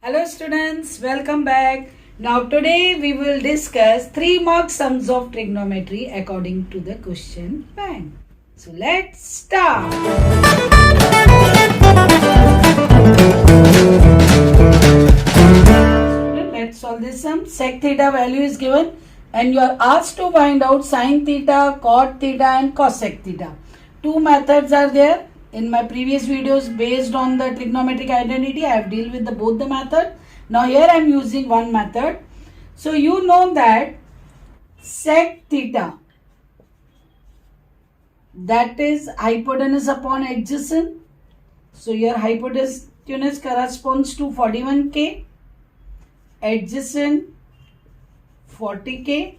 Hello students, welcome back. Now today we will discuss 3-mark sums of trigonometry according to the question bank. So let's start. Let's solve this sum. Sec theta value is given and you are asked to find out sin theta, cot theta and cosec theta. Two methods are there. In my previous videos based on the trigonometric identity, I have dealt with both the method. Now here I am using one method. So you know that sec theta, that is hypotenuse upon adjacent. So your hypotenuse corresponds to 41K, adjacent 40K.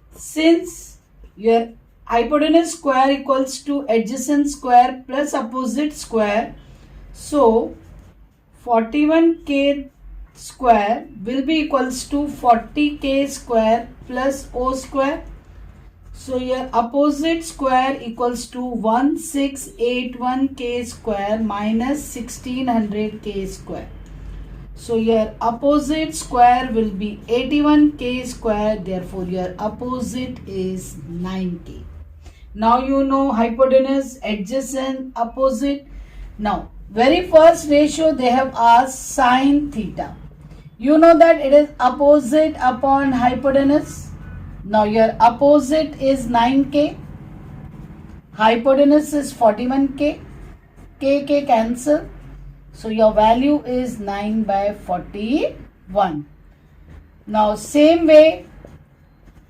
Since your hypotenuse square equals to adjacent square plus opposite square, so 41K square will be equals to 40K square plus O square. So your opposite square equals to 1681K square minus 1600K square. So your opposite square will be 81K square, therefore your opposite is 9K. Now you know hypotenuse, adjacent, opposite. Now very first ratio they have asked sin theta. You know that it is opposite upon hypotenuse. Now your opposite is 9K. Hypotenuse is 41K. K cancel. So your value is 9 by 41. Now same way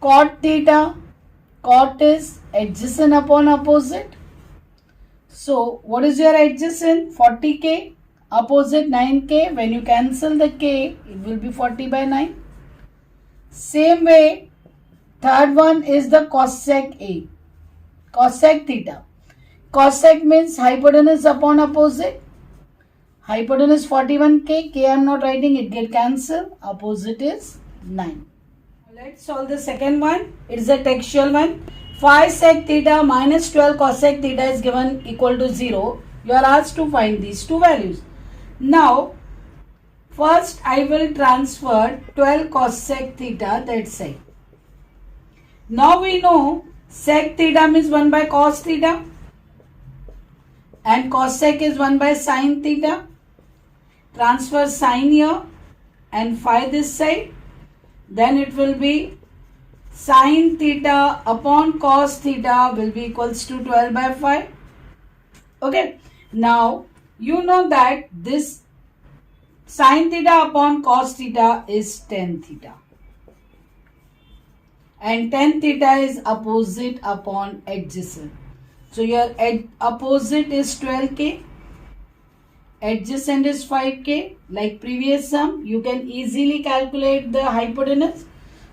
cot theta. Cot is adjacent upon opposite. So what is your adjacent? 40K. Opposite 9K. When you cancel the K, it will be 40 by 9. Same way, third one is the cosec A. Cosec theta. Cosec means hypotenuse upon opposite. Hypotenuse 41K. K I am not writing, it get cancelled. Opposite is 9. Let's solve the second one. It is a textual one. 5 sec theta minus 12 cosec theta is given equal to 0. You are asked to find these two values. Now, first I will transfer 12 cosec theta that side. Now we know sec theta means 1 by cos theta and cosec is 1 by sin theta. Transfer sin here and phi this side. Then it will be sin theta upon cos theta will be equals to 12 by 5. Okay. Now, you know that this sin theta upon cos theta is tan theta. And tan theta is opposite upon adjacent. So, your opposite is 12K. Adjacent is 5K. Like previous sum, you can easily calculate the hypotenuse.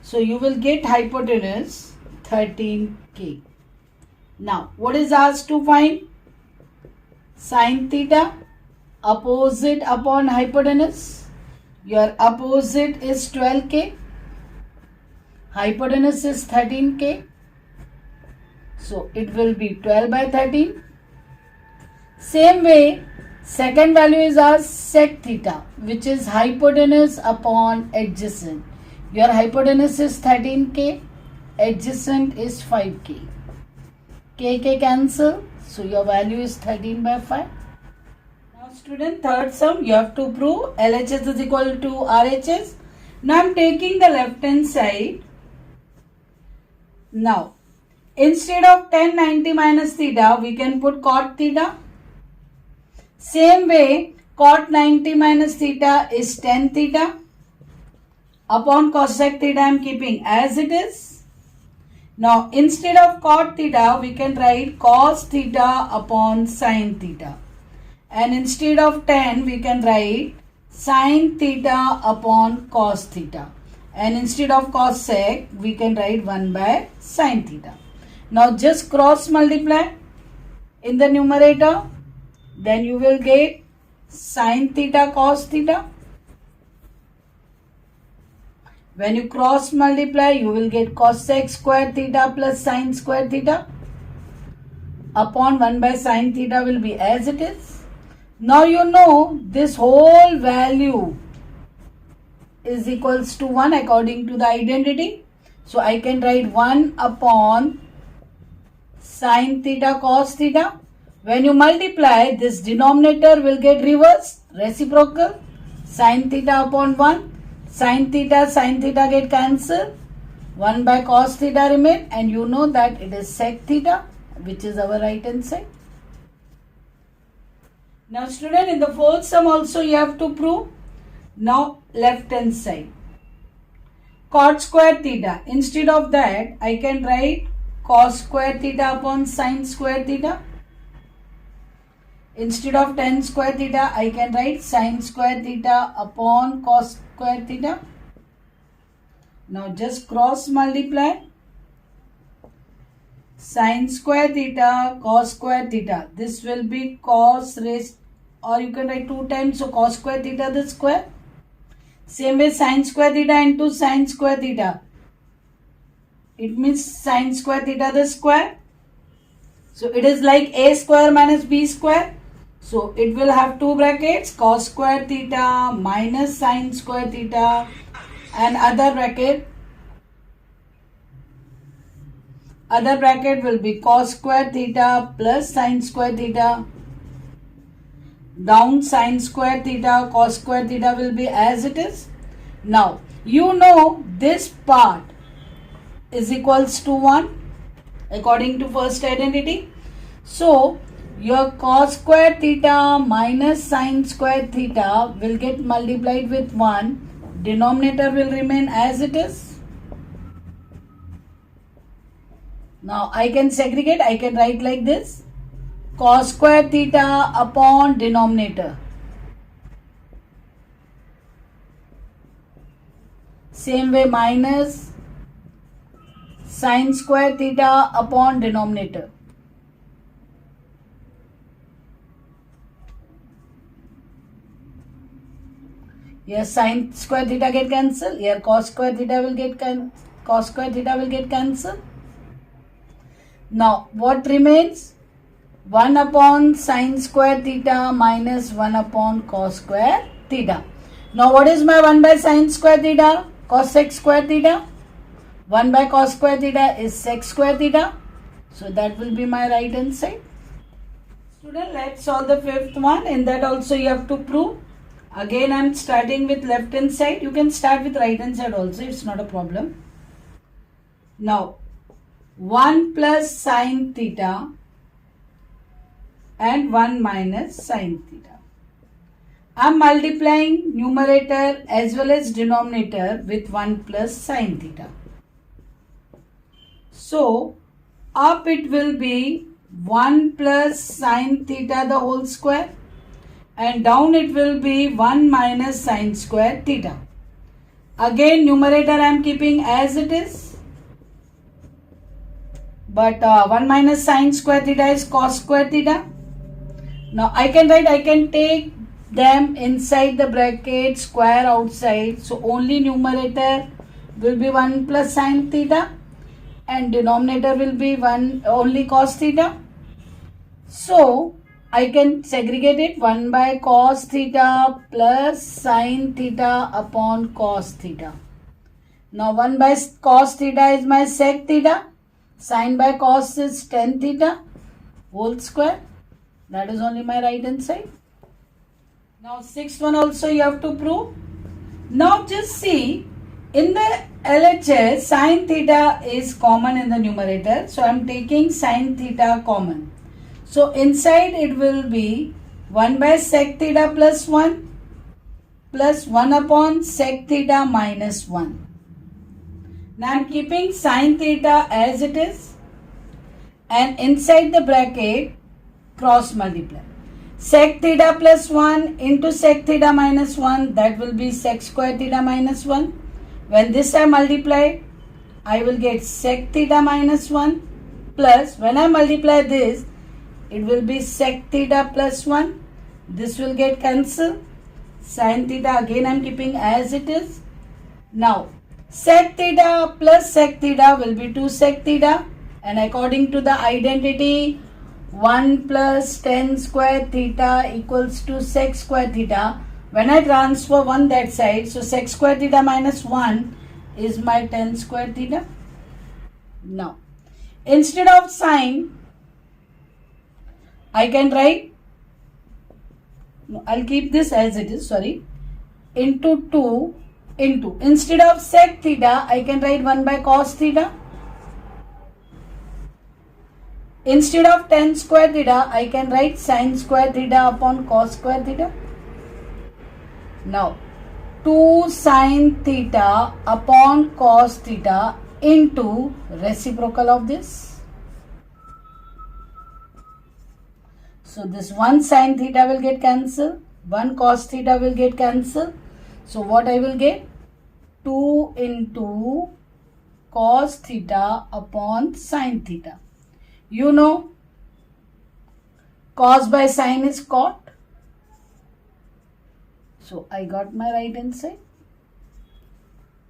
So you will get hypotenuse 13K. Now what is asked to find? Sin theta, opposite upon hypotenuse. Your opposite is 12K. Hypotenuse is 13K. So it will be 12 by 13. Same way, second value is asked sec theta, which is hypotenuse upon adjacent. Your hypotenuse is 13K, adjacent is 5K. K cancel, so your value is 13 by 5. Now student, third sum, you have to prove LHS is equal to RHS. Now I am taking the left hand side. Now, instead of tan 90 minus theta, we can put cot theta. Same way, cot 90 minus theta is tan theta. Upon cosec theta I am keeping as it is. Now instead of cot theta we can write cos theta upon sin theta. And instead of tan we can write sin theta upon cos theta. And instead of cosec we can write 1 by sin theta. Now just cross multiply in the numerator. Then you will get sin theta cos theta. When you cross multiply, you will get cosec square theta plus sin square theta upon 1 by sin theta will be as it is. Now you know this whole value is equals to 1 according to the identity. So I can write 1 upon sin theta cos theta. When you multiply, this denominator will get reversed, reciprocal. Sin theta upon 1. Sin theta get cancelled. 1 by cos theta remain, and you know that it is sec theta, which is our right hand side. Now student, in the fourth sum also you have to prove. Now left hand side. Cot square theta. Instead of that, I can write cos square theta upon sin square theta. Instead of tan square theta, I can write sin square theta upon cos square theta. Now just cross multiply. Sin square theta, cos square theta. This will be cos raised, or you can write 2 times, so cos square theta the square. Same way sin square theta into sin square theta. It means sin square theta the square. So it is like a square minus b square. So it will have 2 brackets, cos square theta minus sin square theta, and other bracket will be cos square theta plus sin square theta. Down sin square theta, cos square theta will be as it is. Now you know this part is equals to 1 according to first identity. So your cos square theta minus sin square theta will get multiplied with 1. Denominator will remain as it is. Now I can segregate. I can write like this. Cos square theta upon denominator. Same way minus sin square theta upon denominator. Here sin square theta get cancelled. Here cos square theta will get cancelled. Now what remains? 1 upon sin square theta minus 1 upon cos square theta. Now what is my 1 by sin square theta? Cos sec square theta. 1 by cos square theta is sec square theta. So that will be my right hand side. Student, let's solve the fifth one. In that also you have to prove. Again I am starting with left hand side. You can start with right hand side also. It's not a problem. Now 1 plus sin theta and 1 minus sin theta. I am multiplying numerator as well as denominator with 1 plus sin theta. So up it will be 1 plus sin theta the whole square, and down it will be 1 minus sin square theta. Again numerator I am keeping as it is, but 1 minus sin square theta is cos square theta. Now I can take them inside the bracket, square outside. So only numerator will be 1 plus sin theta and denominator will be 1 only cos theta. So I can segregate it. 1 by cos theta plus sin theta upon cos theta. Now 1 by cos theta is my sec theta. Sin by cos is tan theta whole square. That is only my right hand side. Now sixth one also you have to prove. Now just see, in the LHS sin theta is common in the numerator. So I am taking sin theta common. So inside it will be 1 by sec theta plus 1 plus 1 upon sec theta minus 1. Now I am keeping sin theta as it is, and inside the bracket cross multiply. Sec theta plus 1 into sec theta minus 1, that will be sec square theta minus 1. When this I multiply, I will get sec theta minus 1 plus, when I multiply this, it will be sec theta plus 1. This will get cancelled. Sin theta again I am keeping as it is. Now sec theta plus sec theta will be 2 sec theta, and according to the identity 1 plus tan square theta equals to sec square theta, When I transfer 1 that side, so sec square theta minus 1 is my tan square theta. Now, instead of sine, I can write, no, I'll keep this as it is, sorry, into 2 into, instead of sec theta, I can write 1 by cos theta. Instead of tan square theta, I can write sin square theta upon cos square theta. Now, 2 sin theta upon cos theta into reciprocal of this. So, this 1 sin theta will get cancelled, 1 cos theta will get cancelled. So, what I will get? 2 into cos theta upon sin theta. You know, cos by sin is cot. So, I got my right hand side.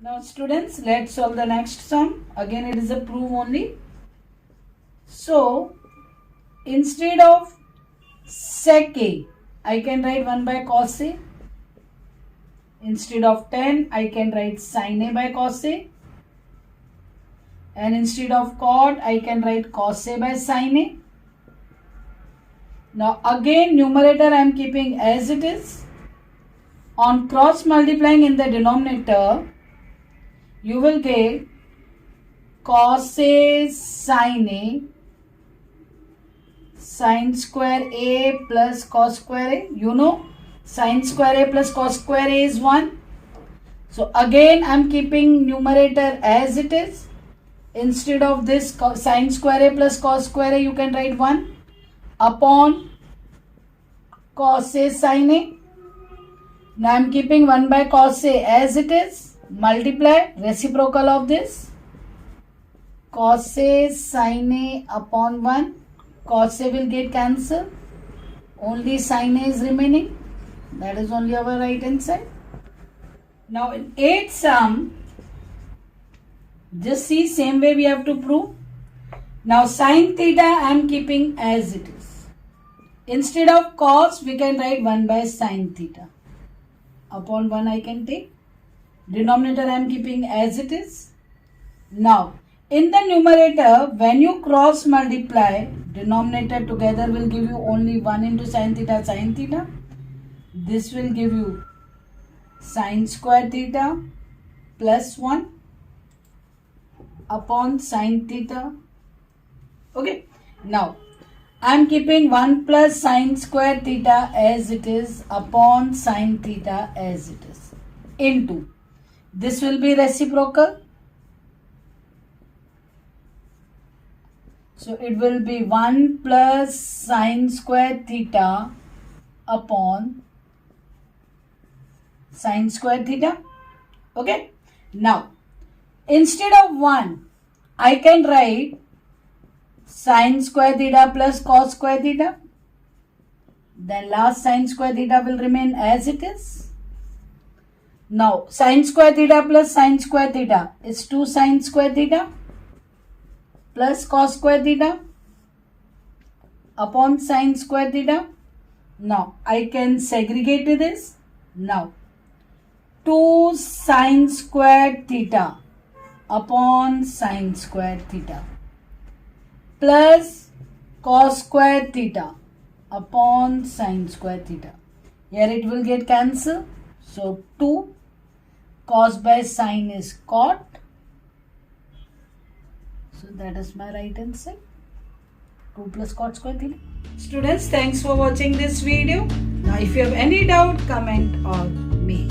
Now, students, let's solve the next sum. Again, it is a proof only. So, instead of sec A, I can write 1 by cos A. Instead of tan, I can write sin A by cos A. And instead of cot, I can write cos A by sin A. Now again, numerator I am keeping as it is. On cross multiplying in the denominator, you will get cos A sin A, sin square A plus cos square A. You know, sin square A plus cos square A is 1. So again, I am keeping numerator as it is. Instead of this sin square A plus cos square A, you can write 1 upon cos A sin A. Now I am keeping 1 by cos A as it is. Multiply reciprocal of this. Cos A sin A upon 1. Cos A will get cancelled. Only sin A is remaining. That is only our right hand side. Now in 8th sum, just see, same way we have to prove. Now sin theta I am keeping as it is. Instead of cos, we can write 1 by sin theta. Upon 1 I can take. Denominator I am keeping as it is. Now, in the numerator, when you cross multiply, denominator together will give you only 1 into sin theta, sin theta. This will give you sin square theta plus 1 upon sin theta. Okay. Now, I am keeping 1 plus sin square theta as it is upon sin theta as it is into. This will be reciprocal. So, it will be 1 plus sin square theta upon sin square theta. Okay. Now, instead of 1, I can write sin square theta plus cos square theta. Then last sin square theta will remain as it is. Now, sin square theta plus sin square theta is 2 sin square theta plus cos square theta upon sin square theta. Now, I can segregate this. Now, 2 sin square theta upon sin square theta plus cos square theta upon sin square theta. Here it will get cancelled. So 2 cos by sin is cot. So that is my right hand side. 2 plus cot square theta. Students, thanks for watching this video. Now if you have any doubt, comment on me.